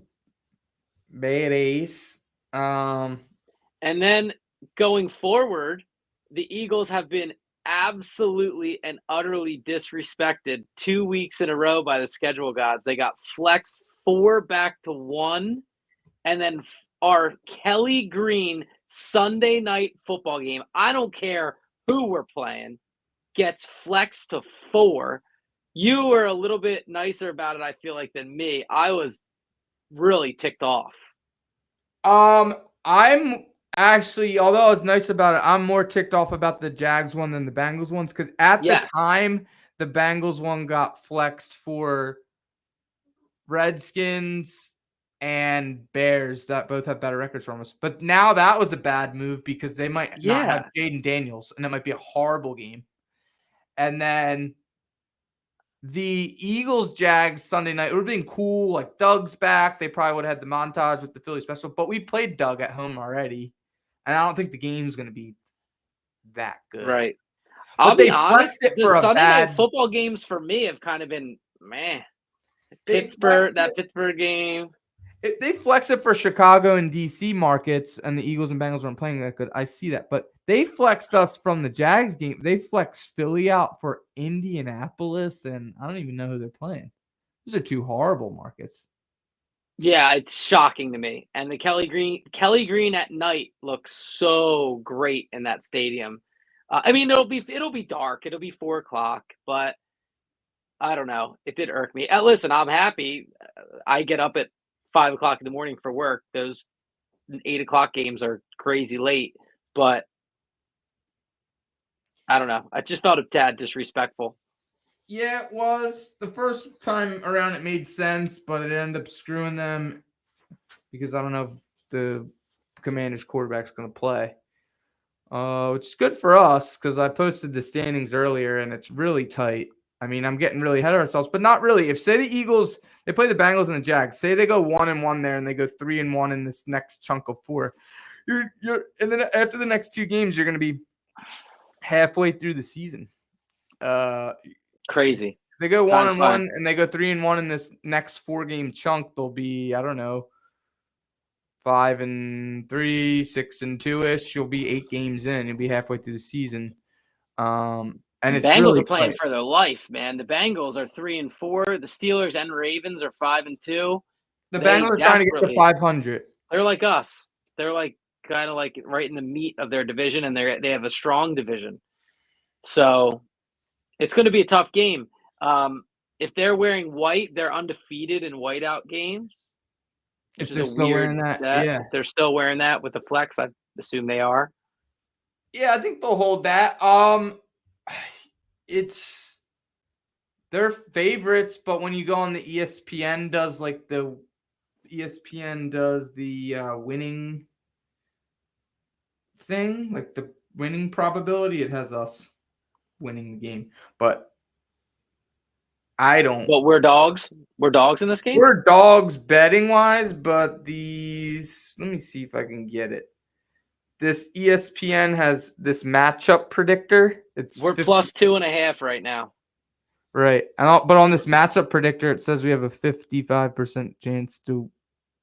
bad ace. And then going forward, the Eagles have been absolutely and utterly disrespected 2 weeks in a row by the schedule gods. They got flexed 4 back to 1, and then our Kelly Green Sunday night football game, I don't care who we're playing, gets flexed to 4. You were a little bit nicer about it, I feel like, than me. I was really ticked off. I'm actually, although I was nice about it, I'm more ticked off about the Jags one than the Bengals ones because at the time, the Bengals one got flexed for Redskins and Bears that both have better records from us. But now that was a bad move because they might not have Jaden Daniels, and it might be a horrible game. And then the Eagles-Jags Sunday night, it would have been cool. Like, Doug's back. They probably would have had the montage with the Philly special. But we played Doug at home already. And I don't think the game's going to be that good. Right. But I'll they be honest, flexed it the for a Sunday night bad. football games for me have kind of been meh. They Pittsburgh, flexed that it. Pittsburgh game. They flex it for Chicago and DC markets, and the Eagles and Bengals weren't playing that good. I see that, but they flexed us from the Jags game. They flexed Philly out for Indianapolis, and I don't even know who they're playing. Those are two horrible markets. Yeah, it's shocking to me. And the Kelly Green at night looks so great in that stadium. I mean, it'll be dark. It'll be 4:00, but I don't know. It did irk me. Listen, I'm happy. I get up at 5:00 in the morning for work. Those 8:00 games are crazy late, but I don't know. I just felt a tad disrespectful. Yeah, it was. The first time around it made sense, but it ended up screwing them because I don't know if the Commanders quarterback's going to play. Which is good for us because I posted the standings earlier and it's really tight. I mean, I'm getting really ahead of ourselves, but not really. If say the Eagles, they play the Bengals and the Jags, say they go 1-1 there and they go 3-1 in this next chunk of 4, and then after the next 2 games, you're going to be halfway through the season. Crazy. They go Time's 1-1 fine. and they go 3-1 in this next 4-game chunk. They'll be, I don't know, 5-3, 6-2 ish. You'll be 8 games in. You'll be halfway through the season. And The it's Bengals really are playing tight. for their life, man. The Bengals are 3-4. The Steelers and Ravens are 5-2. The They Bengals are trying to get to desperately- 500. They're like us. They're like kind of like right in the meat of their division, and they have a strong division. So it's going to be a tough game. If they're wearing white, they're undefeated in whiteout games. If Which they're is a still weird wearing that, stat. yeah. If they're still wearing that with the flex, I assume they are. Yeah, I think they'll hold that. It's they're favorites, but when you go on the ESPN does the winning thing, like the winning probability, it has us winning the game. But I don't. But we're dogs. We're dogs in this game. We're dogs betting wise, but these. Let me see if I can get it. This ESPN has this matchup predictor. We're 50, plus 2.5 right now. right, but on this matchup predictor, it says we have a 55% chance to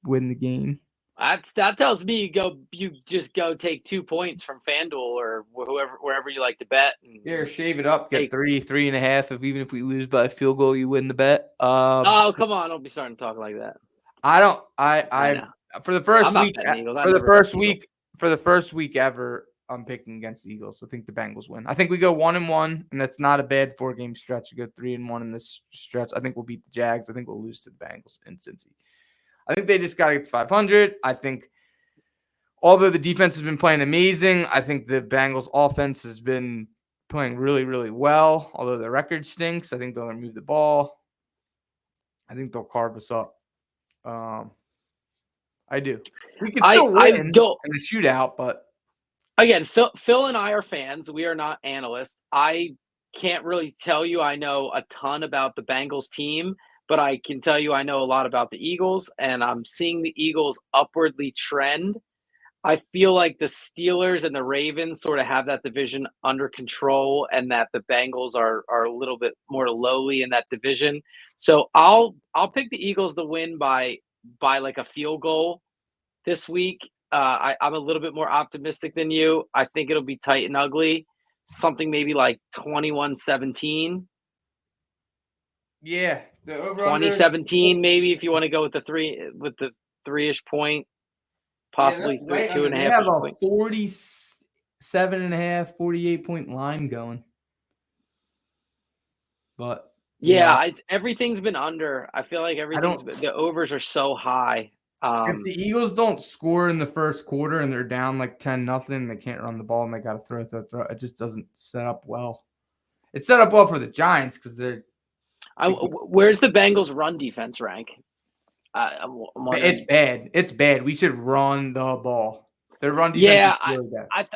win the game. That tells me you just go take 2 points from FanDuel or wherever you like to bet. And Here, shave it up, get 3.5. Even if we lose by a field goal, you win the bet. Oh, come on! Don't be starting to talk like that. I don't. I know. For the first I'm not week. betting Eagles. I For the never bet first Eagles. week. For the first week ever, I'm picking against the Eagles. I think the Bengals win. I think we go 1-1, and that's not a bad 4-game stretch. You go 3-1 in this stretch. I think we'll beat the Jags. I think we'll lose to the Bengals in Cincy. I think they just got to get to 500. I think, although the defense has been playing amazing, I think the Bengals offense has been playing really, really well. Although the record stinks, I think they'll remove the ball. I think they'll carve us up. I do. We can still win in a shootout, but again, Phil and I are fans. We are not analysts. I can't really tell you I know a ton about the Bengals team, but I can tell you I know a lot about the Eagles, and I'm seeing the Eagles upwardly trend. I feel like the Steelers and the Ravens sort of have that division under control, and that the Bengals are a little bit more lowly in that division. So I'll pick the Eagles to win by like a field goal this week. I'm a little bit more optimistic than you. I think it'll be tight and ugly. Something maybe like 21-17. Yeah, the over 2017 maybe, if you want to go with the 3-ish point, possibly 2.5. They have a 47.5, 48-point line going. But yeah, everything's been under. I feel like the overs are so high. If the Eagles don't score in the first quarter and they're down like 10-0, they can't run the ball and they got to throw. It just doesn't set up well. It's set up well for the Giants because they're. Where's the Bengals' run defense rank? It's bad. It's bad. We should run the ball. Their run defense is really bad.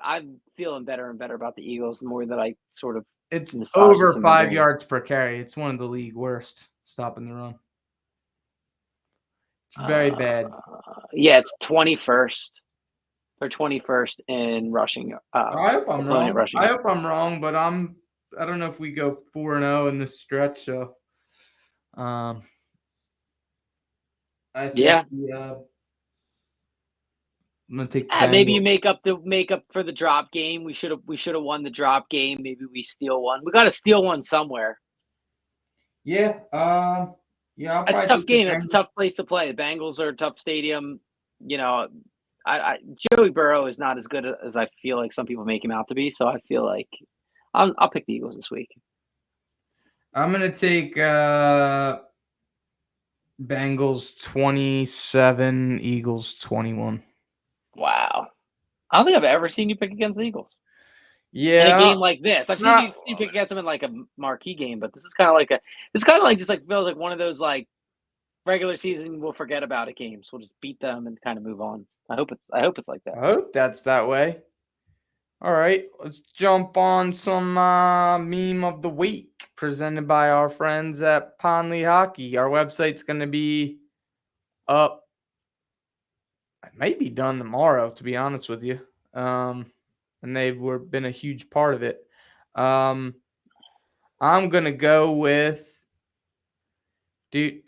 I'm feeling better and better about the Eagles the more that I sort of. It's over 5 yards per carry. It's one of the league worst stopping the run. It's very bad. Yeah, it's 21st. They're 21st in rushing. I hope I'm opponent wrong. rushing. I hope I'm wrong, but I don't know if we go 4-0 in this stretch. So, I think Yeah. I'm gonna take Maybe you Bengals. make up for the drop game. We should have won the drop game. Maybe we steal one. We got to steal one somewhere. Yeah. Yeah. I'll That's a probably tough take the game. That's a Bengals. tough place to play. The Bengals are a tough stadium. You know, Joey Burrow is not as good as I feel like some people make him out to be. So I feel like I'll pick the Eagles this week. I'm gonna take Bengals 27, Eagles 21. Wow. I don't think I've ever seen you pick against the Eagles. Yeah. In a game like this. I've seen you pick against them in like a marquee game, but this is kind of like just like feels like one of those like regular season we'll forget about it games. We'll just beat them and kind of move on. I hope it's like that. I hope that's that way. All right, let's jump on some meme of the week presented by our friends at Pond Lehocky. Our website's going to be up. It may be done tomorrow, to be honest with you. And they've been a huge part of it. I'm going to go with I'm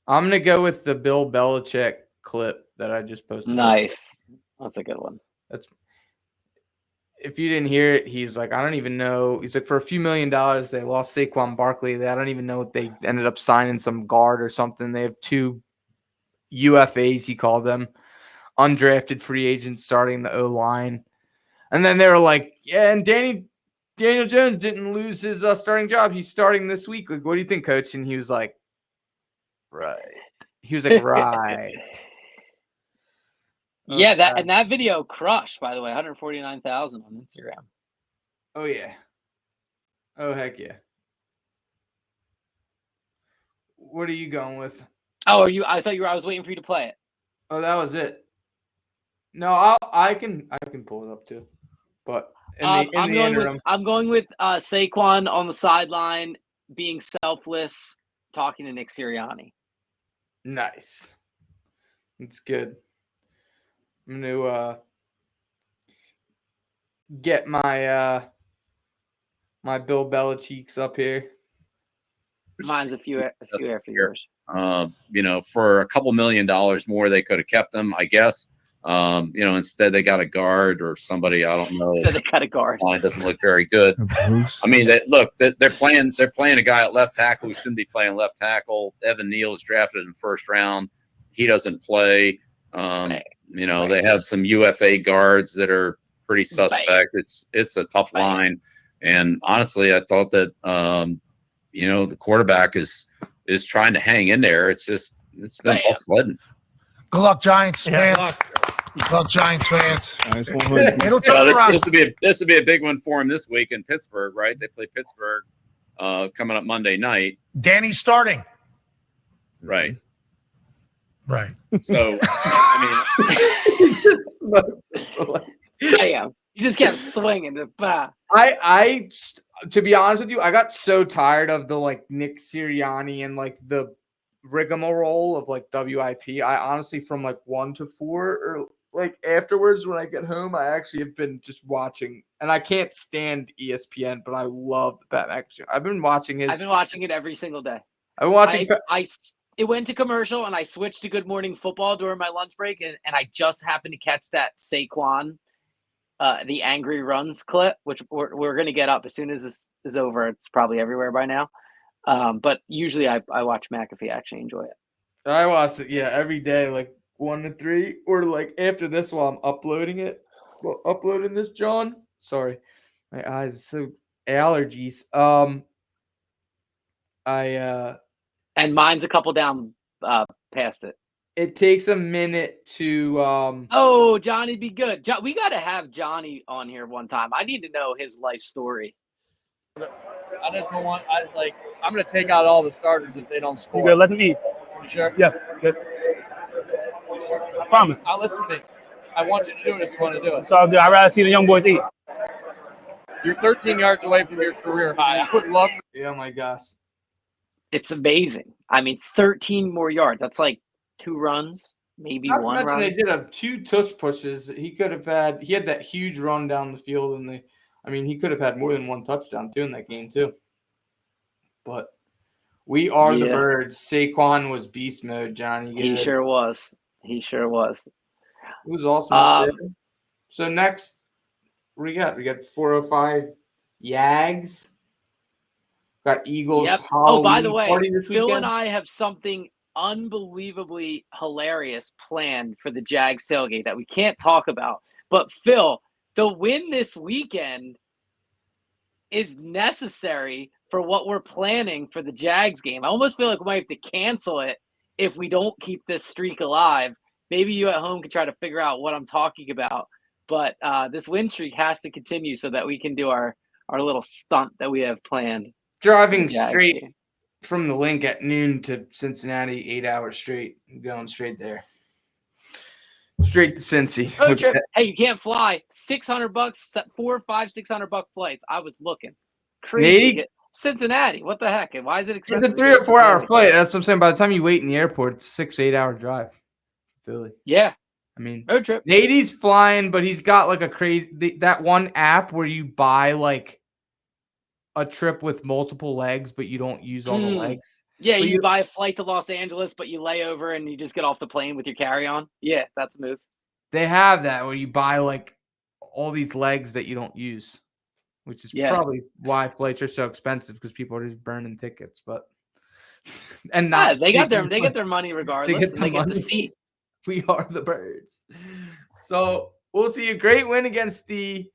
going to go with the Bill Belichick clip that I just posted. Nice. That's a good one. If you didn't hear it, he's like, I don't even know. He's like, for a few $1 million, they lost Saquon Barkley. I don't even know what they ended up signing, some guard or something. They have 2 UFAs, he called them, undrafted free agents starting the O-line. And then they were like, yeah, and Daniel Jones didn't lose his starting job. He's starting this week. Like, what do you think, coach? And he was like, right. He was like, right. Yeah, that video crushed, by the way, 149,000 on Instagram. Oh yeah. Oh heck yeah. What are you going with? Oh, I thought I was waiting for you to play it. Oh, that was it. No, I can pull it up too. But I'm going with Saquon on the sideline being selfless, talking to Nick Sirianni. Nice. It's good. I'm gonna get my my Bill Belichick's up here. Mine's a few after yours. For a couple $1 million more, they could have kept him, I guess. Instead they got a guard or somebody, I don't know. Instead they got a guard. Line doesn't look very good. I mean, they're playing a guy at left tackle who shouldn't be playing left tackle. Evan Neal is drafted in the first round. He doesn't play. They have some UFA guards that are pretty suspect. It's a tough line. And honestly, I thought that the quarterback is trying to hang in there. It's been tough sledding. Good luck, Giants fans. Good luck, Giants fans. It'll turn around. This would be a big one for him this week in Pittsburgh, right? They play Pittsburgh coming up Monday night. Danny's starting. Right. So, Damn. You just kept swinging. I to be honest with you, I got so tired of the like Nick Sirianni and like the rigmarole of like WIP. I honestly, from like 1 to 4 or like afterwards when I get home, I actually have been just watching, and I can't stand ESPN, but I love the Pat McAfee. I've been watching it every single day. I've been watching. It went to commercial, and I switched to Good Morning Football during my lunch break, and I just happened to catch that Saquon, the Angry Runs clip, which we're going to get up as soon as this is over. It's probably everywhere by now. But usually I watch McAfee. I actually enjoy it. I watch it, every day, like 1 to 3, or like after this while I'm uploading it. Well, uploading this, John. Sorry, my eyes are so allergies. And mine's a couple down past it. It takes a minute to. Oh, Johnny, be good. We got to have Johnny on here one time. I need to know his life story. I just don't want. I'm going to take out all the starters if they don't score. You good? Let them eat. You sure? Yeah. Good. I promise. I'll listen to you. I want you to do it if you want to do it. It's all good. I'd rather see the young boys eat. You're 13 yards away from your career high. I would love. Yeah, my gosh. It's amazing. I mean, 13 more yards. That's like 2 runs. maybe Not to one mention run. they did 2 tush pushes. He had that huge run down the field, and he could have had more than one touchdown too in that game too. But we are the Birds. Saquon was beast mode, Johnny. Good. He sure was. He sure was. It was awesome up there. So next, what do we got? We got 405 Yags. Got Eagles. Yep. Halloween Oh, by the way, party this Phil weekend. and I have something unbelievably hilarious planned for the Jags tailgate that we can't talk about. But Phil, the win this weekend is necessary for what we're planning for the Jags game. I almost feel like we might have to cancel it if we don't keep this streak alive. Maybe you at home can try to figure out what I'm talking about. But this win streak has to continue so that we can do our little stunt that we have planned. Driving straight from the link at noon to Cincinnati, 8 hours straight. I'm going straight there. Straight to Cincy. Road trip. Hey, you can't fly. $600, $400, $500, $600 flights. I was looking. Crazy. Cincinnati. What the heck? Why is it expensive? It's a 3 or 4 hour flight. That's what I'm saying. By the time you wait in the airport, it's a 6 to 8 hour drive. Philly. Yeah. Road trip. Nady's flying, but he's got like a crazy that one app where you buy like a trip with multiple legs, but you don't use all the legs. Yeah, you buy a flight to Los Angeles, but you lay over and you just get off the plane with your carry-on. Yeah, that's a move. They have that where you buy like all these legs that you don't use, which is probably why flights are so expensive because people are just burning tickets. But they get their money regardless. They get the seat. We are the Birds. So we'll see a great win against the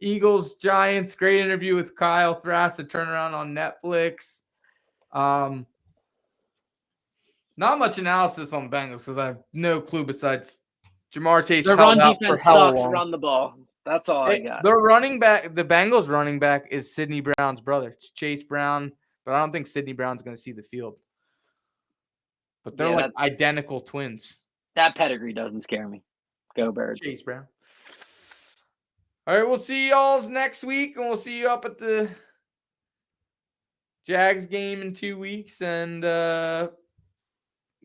Eagles, Giants. Great interview with Kyle Thrash, the turnaround on Netflix. Not much analysis on the Bengals because I have no clue besides Jamar Chase. Their run defense sucks. Run the ball. That's all I got. Their running back, the Bengals running back, is Sidney Brown's brother, Chase Brown. But I don't think Sidney Brown's going to see the field. But they're like identical twins. That pedigree doesn't scare me. Go Birds. Chase Brown. All right, we'll see y'all next week, and we'll see you up at the Jags game in 2 weeks. And go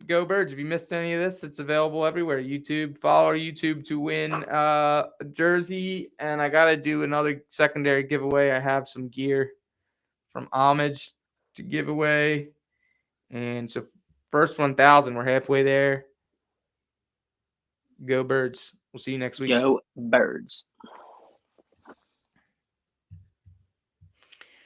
Birds. If you missed any of this, it's available everywhere. YouTube. Follow our YouTube to win a jersey. And I got to do another secondary giveaway. I have some gear from Homage to give away. And so first 1,000, we're halfway there. Go Birds. We'll see you next week. Go Birds.